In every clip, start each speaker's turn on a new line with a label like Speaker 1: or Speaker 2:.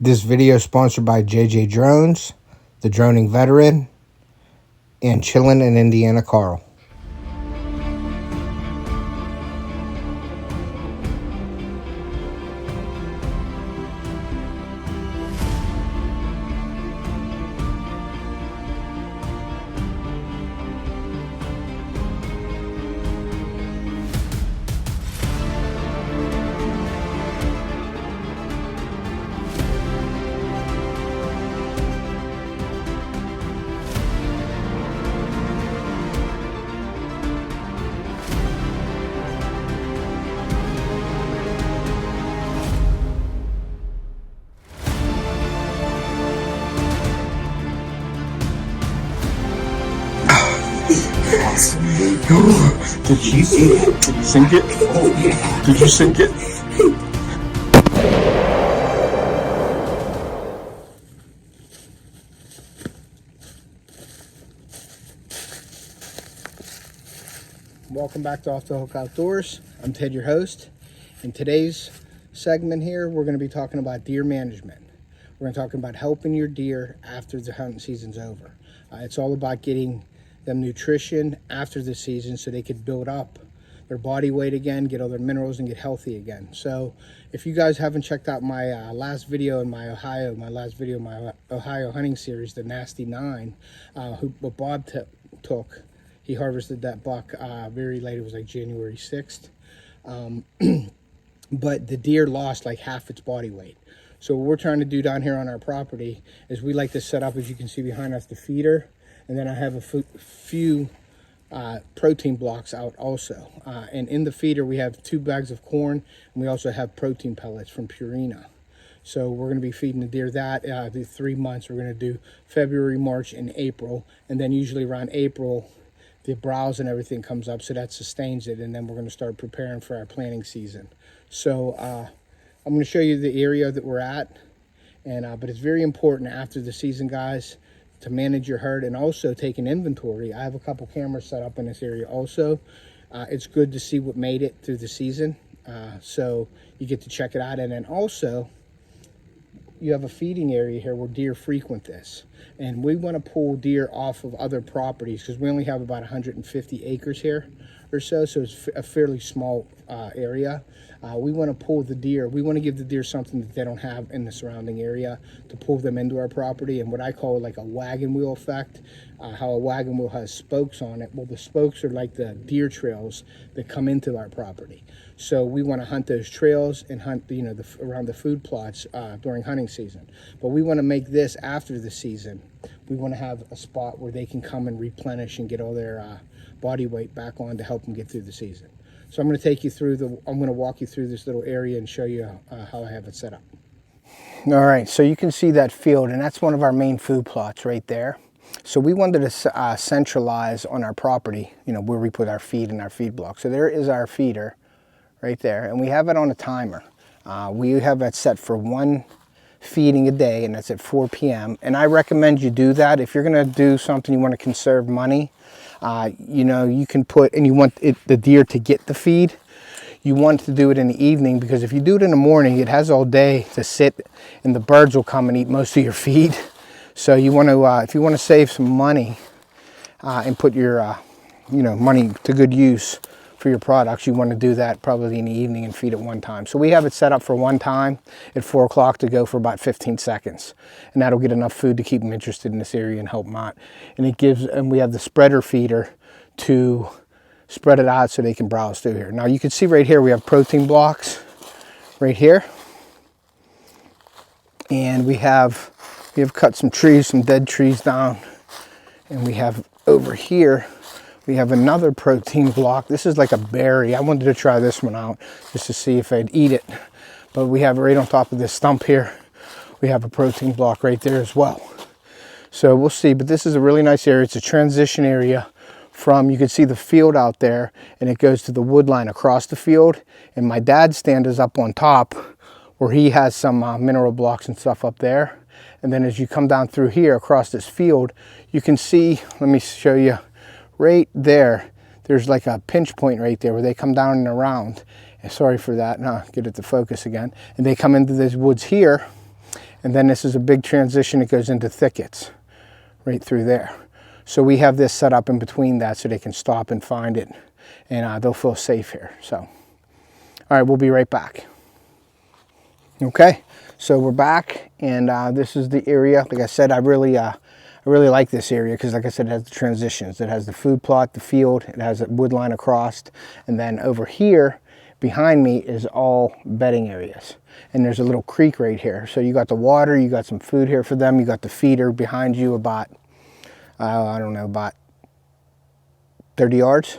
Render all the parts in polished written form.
Speaker 1: This video is sponsored by JJ Drones, the droning veteran, and Chillin' in Indiana Carl.
Speaker 2: Did you sink it? Oh, yeah. Did you sink it?
Speaker 1: Welcome back to Off the Hook Outdoors. I'm Ted, your host. In today's segment here, we're going to be talking about deer management. We're going to talk about helping your deer after the hunting season's over. It's all about getting them nutrition after the season so they could build up their body weight again, get all their minerals, and get healthy again. So if you guys haven't checked out my last video in my Ohio hunting series, the Nasty 9, what Bob took, he harvested that buck very late. It was like January 6th. But the deer lost like half its body weight. So what we're trying to do down here on our property is we like to set up, as you can see behind us, the feeder. And then I have a few protein blocks out also. And in the feeder, we have 2 bags of corn, and we also have protein pellets from Purina. So we're going to be feeding the deer that. The 3 months, we're going to do February, March, and April. And then usually around April, the browse and everything comes up, so that sustains it. And then we're going to start preparing for our planting season. So I'm going to show you the area that we're at. But it's very important after the season, guys, to manage your herd and also take an inventory. I have a couple cameras set up in this area also. It's good to see what made it through the season. So you get to check it out. And then also, you have a feeding area here where deer frequent this. And we want to pull deer off of other properties because we only have about 150 acres here or so. So it's a fairly small area. We want to pull the deer. We want to give the deer something that they don't have in the surrounding area to pull them into our property. And what I call like a wagon wheel effect, how a wagon wheel has spokes on it. Well, the spokes are like the deer trails that come into our property. So we want to hunt those trails and hunt, around the food plots during hunting season. But we want to make this after the season. We want to have a spot where they can come and replenish and get all their body weight back on to help them get through the season. So I'm going to take you through I'm going to walk you through this little area and show you how I have it set up. All right, so you can see that field, and that's one of our main food plots right there. So we wanted to centralize on our property, where we put our feed and our feed block. So there is our feeder right there, and we have it on a timer. We have it set for 1 feeding a day, and that's at 4 p.m. And I recommend you do that. If you're going to do something, you want to conserve money, you can put, and you want the deer to get the feed, you want to do it in the evening, because if you do it in the morning, it has all day to sit, and the birds will come and eat most of your feed. So you want to, if you want to save some money and put your, money to good use for your products, you want to do that probably in the evening and feed it one time. So we have it set up for one time at 4 o'clock to go for about 15 seconds. And that'll get enough food to keep them interested in this area and help them out. And we have the spreader feeder to spread it out so they can browse through here. Now you can see right here, we have protein blocks right here. And we have cut some trees, some dead trees down. And we have over here, we have another protein block. This is like a berry. I wanted to try this one out just to see if I'd eat it. But we have it right on top of this stump here. We have a protein block right there as well. So we'll see, but this is a really nice area. It's a transition area from, you can see the field out there, and it goes to the wood line across the field. And my dad's stand is up on top where he has some mineral blocks and stuff up there. And then as you come down through here across this field, you can see, let me show you, right there, there's like a pinch point right there where they come down and around. And sorry for that, now get it to focus again. And they come into these woods here, And then this is a big transition that goes into thickets right through there. So we have this set up in between that so they can stop and find it, and they'll feel safe here. So, all right, we'll be right back. Okay, so we're back, and this is the area. Like I said, I really like this area because, like I said, it has the transitions. It has the food plot, the field, it has a wood line across, and then over here behind me is all bedding areas. And there's a little creek right here. So you got the water, you got some food here for them, you got the feeder behind you about, I don't know, about 30 yards.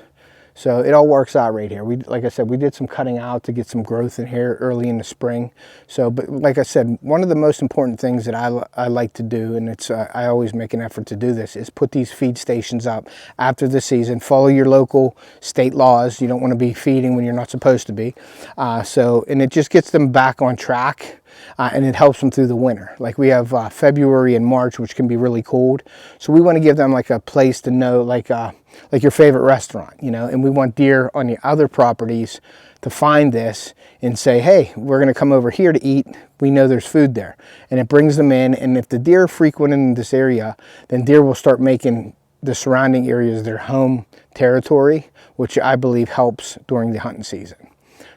Speaker 1: So it all works out right here. Like I said, we did some cutting out to get some growth in here early in the spring. So, but like I said, one of the most important things that I like to do, and it's I always make an effort to do this, is put these feed stations up after the season. Follow your local state laws. You don't want to be feeding when you're not supposed to be. And it just gets them back on track. And it helps them through the winter. Like we have February and March, which can be really cold. So we want to give them like a place to know, like your favorite restaurant, you know, and we want deer on the other properties to find this and say, hey, we're going to come over here to eat. We know there's food there. And it brings them in. And if the deer are frequenting this area, then deer will start making the surrounding areas their home territory, which I believe helps during the hunting season.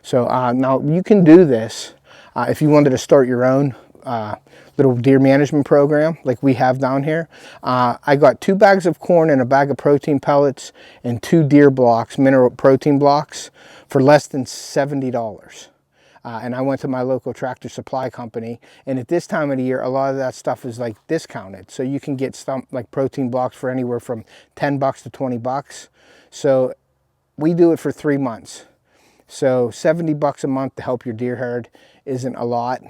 Speaker 1: So now you can do this. If you wanted to start your own little deer management program like we have down here, I got 2 bags of corn and a bag of protein pellets and 2 deer blocks, mineral protein blocks, for less than $70. And I went to my local tractor supply company, and at this time of the year, a lot of that stuff is like discounted. So you can get some like protein blocks for anywhere from $10 to $20. So we do it for 3 months. So $70 a month to help your deer herd isn't a lot.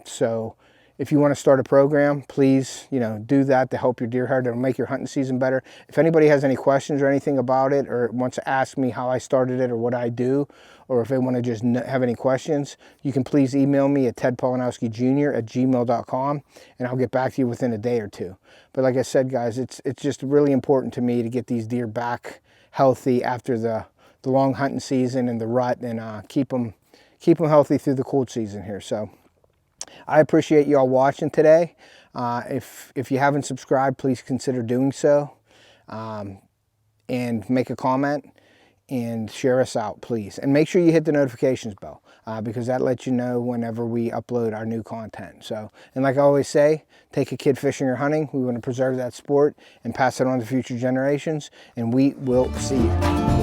Speaker 1: So if you want to start a program, please, you know, do that to help your deer herd. It'll make your hunting season better. If anybody has any questions or anything about it, or wants to ask me how I started it or what I do, or if they want to just have any questions, you can please email me at tedpolanowskijr@gmail.com, and I'll get back to you within a day or two. But like I said, guys, it's just really important to me to get these deer back healthy after the long hunting season and the rut, and keep them healthy through the cold season here. So I appreciate you all watching today. If you haven't subscribed, please consider doing so, and make a comment and share us out, please. And make sure you hit the notifications bell, because that lets you know whenever we upload our new content. So, and like I always say, take a kid fishing or hunting. We want to preserve that sport and pass it on to future generations, and we will see you.